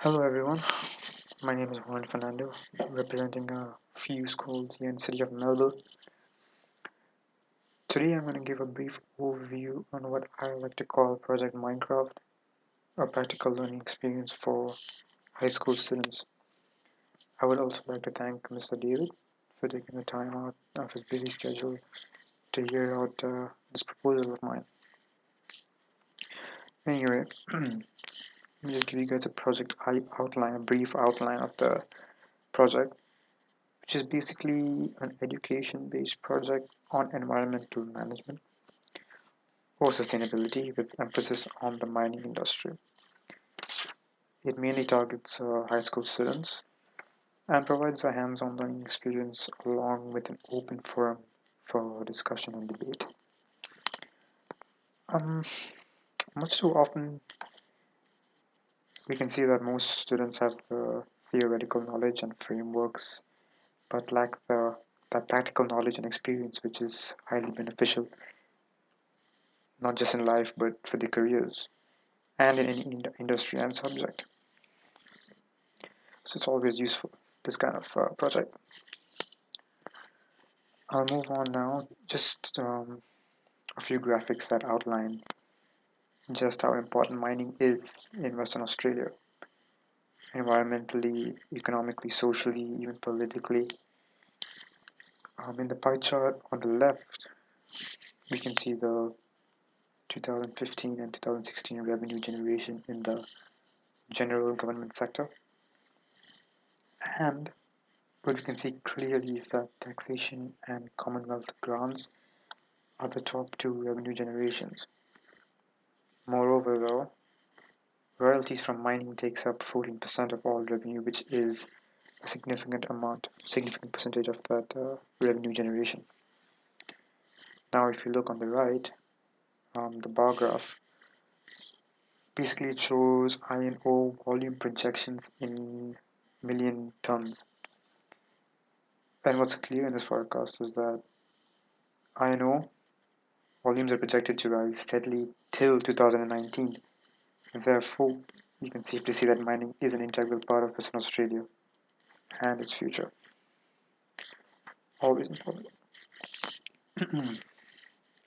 Hello everyone, my name is Fernando, representing a few schools here in the city of Melbourne. Today I'm going to give a brief overview on what I like to call Project Minecraft, a practical learning experience for high school students. I would also like to thank Mr. David for taking the time out of his busy schedule to hear out this proposal of mine. Anyway, let me just give you guys a a brief outline of the project, which is basically an education-based project on environmental management or sustainability with emphasis on the mining industry. It mainly targets high school students and provides a hands-on learning experience along with an open forum for discussion and debate. Um, Much too often, we can see that most students have the theoretical knowledge and frameworks, but lack that practical knowledge and experience, which is highly beneficial, not just in life, but for their careers and in any industry and subject. So it's always useful, this kind of project. I'll move on now. Just a few graphics that outline just how important mining is in Western Australia, environmentally, economically, socially, even politically. In the pie chart on the left, we can see the 2015 and 2016 revenue generation in the general government sector. And what we can see clearly is that taxation and Commonwealth grants are the top two revenue generations. Moreover, though, royalties from mining takes up 14% of all revenue, which is a significant percentage of that revenue generation. Now, if you look on the right, the bar graph, basically it shows iron ore volume projections in million tons. And what's clear in this forecast is that iron ore volumes are projected to rise steadily till 2019. Therefore, you can safely see that mining is an integral part of Western Australia and its future. Always important.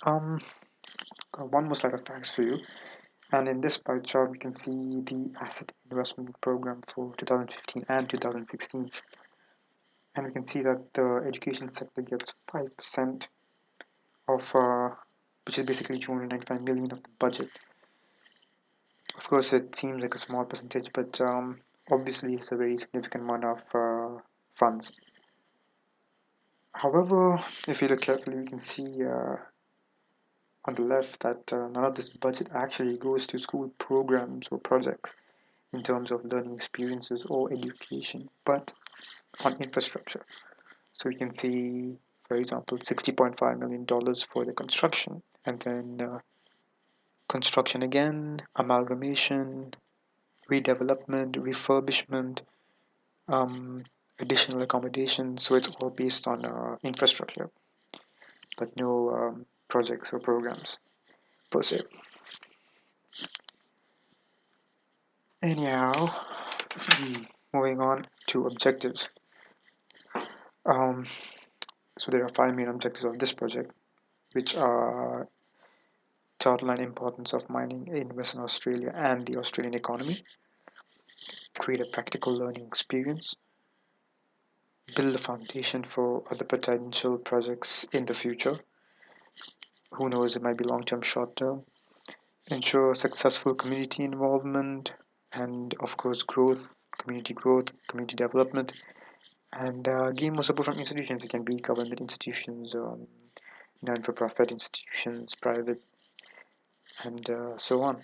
um, One more slide of facts for you. And in this pie chart, we can see the asset investment program for 2015 and 2016. And we can see that the education sector gets 5% of, which is basically 295 million of the budget. Of course, it seems like a small percentage, but obviously it's a very significant amount of funds. However, if you look carefully, we can see on the left that none of this budget actually goes to school programs or projects in terms of learning experiences or education, but on infrastructure. So we can see, for example, $60.5 million for the construction, and then construction again, amalgamation, redevelopment, refurbishment, um, additional accommodation. So it's all based on infrastructure, but no projects or programs per se. Anyhow, moving on to objectives. Um, so there are five main objectives of this project, which are to outline importance of mining in Western Australia and the Australian economy, create a practical learning experience, build a foundation for other potential projects in the future. Who knows, it might be long term, short term. Ensure successful community involvement and, of course, growth, community development, and gain more support from institutions. It can be government institutions, non for profit institutions, private, and so on.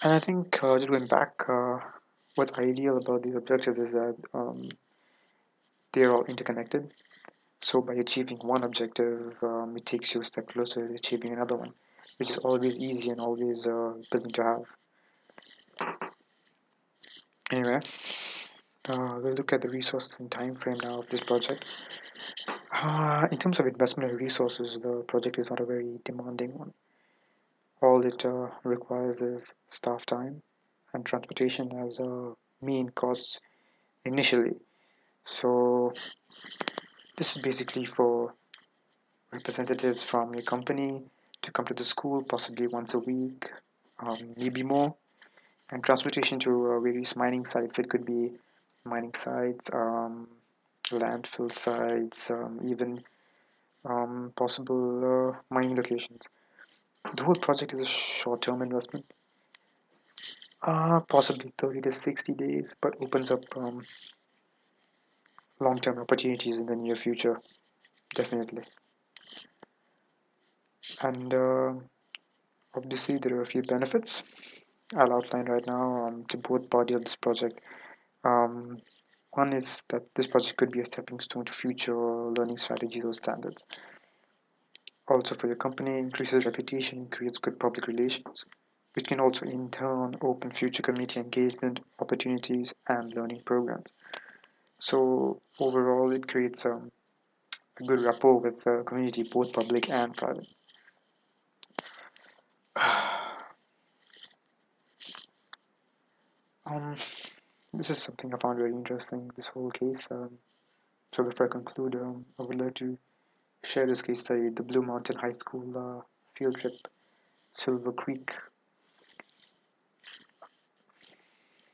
And I think just going back, what's ideal about these objectives is that they are all interconnected. So by achieving one objective, it takes you a step closer to achieving another one, which is always easy and always pleasant to have. Anyway, we'll look at the resources and time frame now of this project. In terms of investment and resources, the project is not a very demanding one. All it requires is staff time, and transportation as main costs initially. So this is basically for representatives from your company to come to the school possibly once a week, maybe more, and transportation to various mining sites. It could be mining sites, landfill sites, even possible mining locations. The whole project is a short-term investment, possibly 30 to 60 days, but opens up long-term opportunities in the near future, definitely. And obviously, there are a few benefits I'll outline right now to both body of this project. Um, One is that this project could be a stepping stone to future learning strategies or standards. Also, for your company, increases reputation, creates good public relations, which can also in turn open future community engagement opportunities and learning programs. So overall, it creates a good rapport with the community, both public and private. Um, this is something I found very interesting, this whole case. So before I conclude, I would like to share this case study, the Blue Mountain High School field trip, Silver Creek.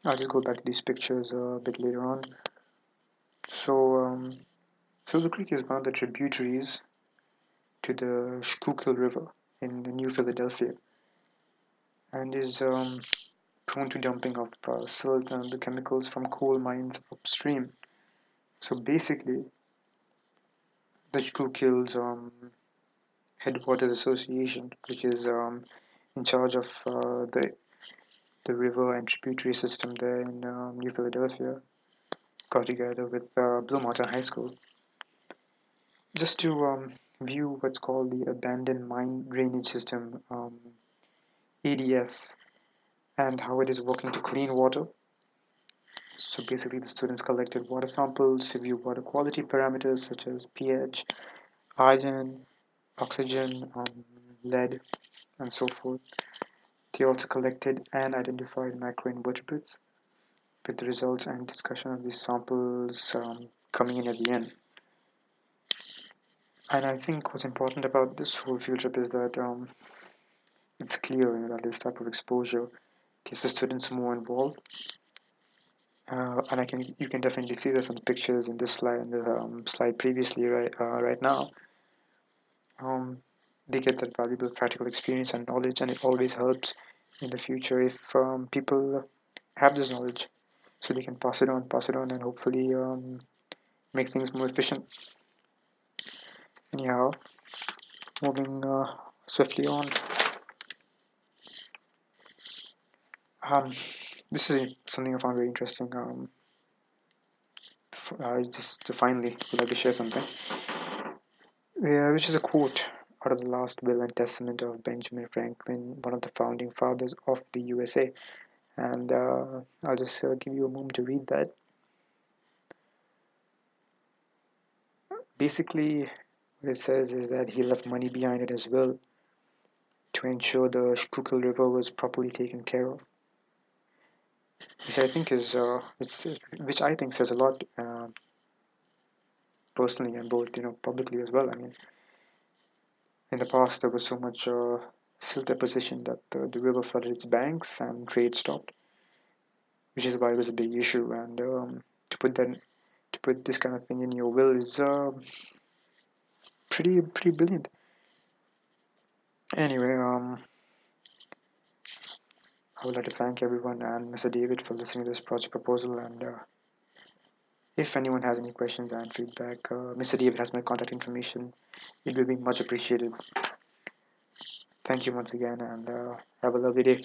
I'll just go back to these pictures a bit later on. So, Silver Creek is one of the tributaries to the Schuylkill River in New Philadelphia and is prone to dumping of silt and the chemicals from coal mines upstream. So basically, the Schuylkill's Headwaters Association, which is in charge of the river and tributary system there in New Philadelphia, got together with Blue Mountain High School just to view what's called the Abandoned Mine Drainage System, ADS, and how it is working to clean water. So basically, the students collected water samples to view water quality parameters such as pH, iron, oxygen, lead, and so forth. They also collected and identified microinvertebrates, with the results and discussion of these samples coming in at the end. And I think what's important about this whole field trip is that it's clear, that this type of exposure gets the students more involved. And you can definitely see this on the pictures in this slide and the slide previously, right now. Um, they get that valuable practical experience and knowledge, and it always helps in the future if people have this knowledge, so they can pass it on, and hopefully make things more efficient. Anyhow, moving swiftly on. Um, this is something I found very interesting. Just to finally would like to share something, which is a quote out of the last will and testament of Benjamin Franklin, one of the founding fathers of the USA. And I'll just give you a moment to read that. Basically, what it says is that he left money behind in his will to ensure the Schuylkill River was properly taken care of, which I think is which I think says a lot, personally and both publicly as well. I mean, in the past there was so much silt deposition that the river flooded its banks and trade stopped, which is why it was a big issue. And to put this kind of thing in your will is pretty brilliant. Anyway, I would like to thank everyone and Mr. David for listening to this project proposal. And if anyone has any questions and feedback, Mr. David has my contact information. It will be much appreciated. Thank you once again, and have a lovely day.